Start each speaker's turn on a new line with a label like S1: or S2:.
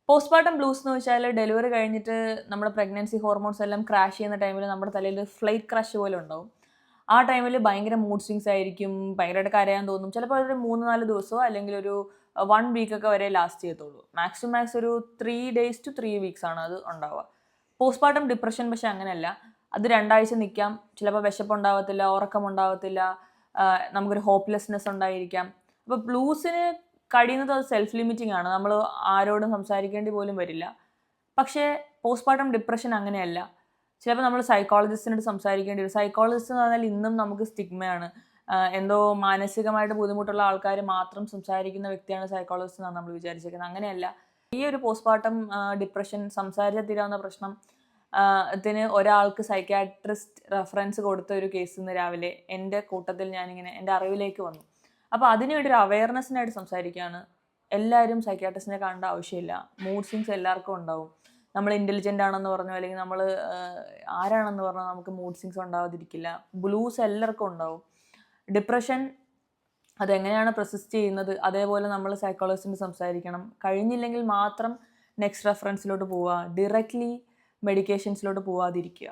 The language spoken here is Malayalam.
S1: പോസ്റ്റ്മോർട്ടം ബ്ലൂസ് എന്ന് വെച്ചാൽ ഡെലിവറി കഴിഞ്ഞിട്ട് നമ്മുടെ പ്രഗ്നൻസി ഹോർമോൺസ് എല്ലാം ക്രാഷ് ചെയ്യുന്ന ടൈമിൽ നമ്മുടെ തലയിൽ ഫ്ലൈറ്റ് ക്രഷ് പോലെ ഉണ്ടാവും. ആ ടൈമിൽ ഭയങ്കര മൂഡ് സ്വിങ്സ് ആയിരിക്കും, ഭയങ്കരമായിട്ട് കരയാൻ തോന്നും. ചിലപ്പോൾ ഒരു 3-4 ദിവസമോ അല്ലെങ്കിൽ ഒരു 1 വീക്കൊക്കെ വരെ ലാസ്റ്റ് ചെയ്യത്തുള്ളൂ. മാക്സ് ഒരു 3 days to 3 weeks ആണ് അത് ഉണ്ടാവുക. പോസ്റ്റ്മോർട്ടം ഡിപ്രഷൻ പക്ഷെ അങ്ങനെയല്ല. അത് 2 ആഴ്ച നിൽക്കാം. ചിലപ്പോൾ വിശപ്പുണ്ടാവത്തില്ല, ഉറക്കമുണ്ടാവത്തില്ല, നമുക്കൊരു ഹോപ്പ്ലെസ്നെസ് ഉണ്ടായിരിക്കാം. അപ്പോൾ ബ്ലൂസിന് കഴിയുന്നത് അത് സെൽഫ് ലിമിറ്റിംഗ് ആണ്. നമ്മൾ ആരോടും സംസാരിക്കേണ്ടി പോലും വരില്ല. പക്ഷേ പോസ്റ്റ്മോർട്ടം ഡിപ്രഷൻ അങ്ങനെയല്ല. ചിലപ്പോൾ നമ്മൾ സൈക്കോളജിസ്റ്റിനോട് സംസാരിക്കേണ്ടി വരും. സൈക്കോളജിസ്റ്റ് എന്ന് പറഞ്ഞാൽ ഇന്നും നമുക്ക് സ്റ്റിഗ്മയാണ്. എന്തോ മാനസികമായിട്ട് ബുദ്ധിമുട്ടുള്ള ആൾക്കാർ മാത്രം സംസാരിക്കുന്ന വ്യക്തിയാണ് സൈക്കോളജിസ്റ്റ് എന്നാണ് നമ്മൾ വിചാരിച്ചിരിക്കുന്നത്. അങ്ങനെയല്ല. ഈ ഒരു പോസ്റ്റ്മോർട്ടം ഡിപ്രഷൻ സംസാരിച്ചാൽ തീരാവുന്ന പ്രശ്നം ത്തിന് ഒരാൾക്ക് സൈക്യാട്രിസ്റ്റ് റെഫറൻസ് കൊടുത്ത ഒരു കേസ് ഇന്ന് രാവിലെ എൻ്റെ കൂട്ടത്തിൽ ഞാനിങ്ങനെ എൻ്റെ അറിവിലേക്ക് വന്നു. അപ്പോൾ അതിനുവേണ്ടി ഒരു അവയർനെസ്സിനായിട്ട് സംസാരിക്കുകയാണ്. എല്ലാവരും സൈക്യാട്രിസ്റ്റിനെ കാണേണ്ട ആവശ്യമില്ല. മൂഡ് സ്വിങ്സ് എല്ലാവർക്കും ഉണ്ടാവും. നമ്മൾ ഇൻ്റലിജൻ്റ് ആണെന്ന് പറഞ്ഞു അല്ലെങ്കിൽ നമ്മൾ ആരാണെന്ന് പറഞ്ഞാൽ നമുക്ക് മൂഡ് സ്വിങ്സ് ഉണ്ടാവാതിരിക്കില്ല. ബ്ലൂസ് എല്ലാവർക്കും ഉണ്ടാവും. ഡിപ്രഷൻ അതെങ്ങനെയാണ് പെർസിസ്റ്റ് ചെയ്യുന്നത്, അതേപോലെ നമ്മൾ സൈക്കോളജിസ്റ്റിന് സംസാരിക്കണം. കഴിഞ്ഞില്ലെങ്കിൽ മാത്രം നെക്സ്റ്റ് റെഫറൻസിലോട്ട് പോവുക. ഡയറക്റ്റ്ലി മെഡിക്കേഷൻസിലോട്ട് പോവാതിരിക്കുക.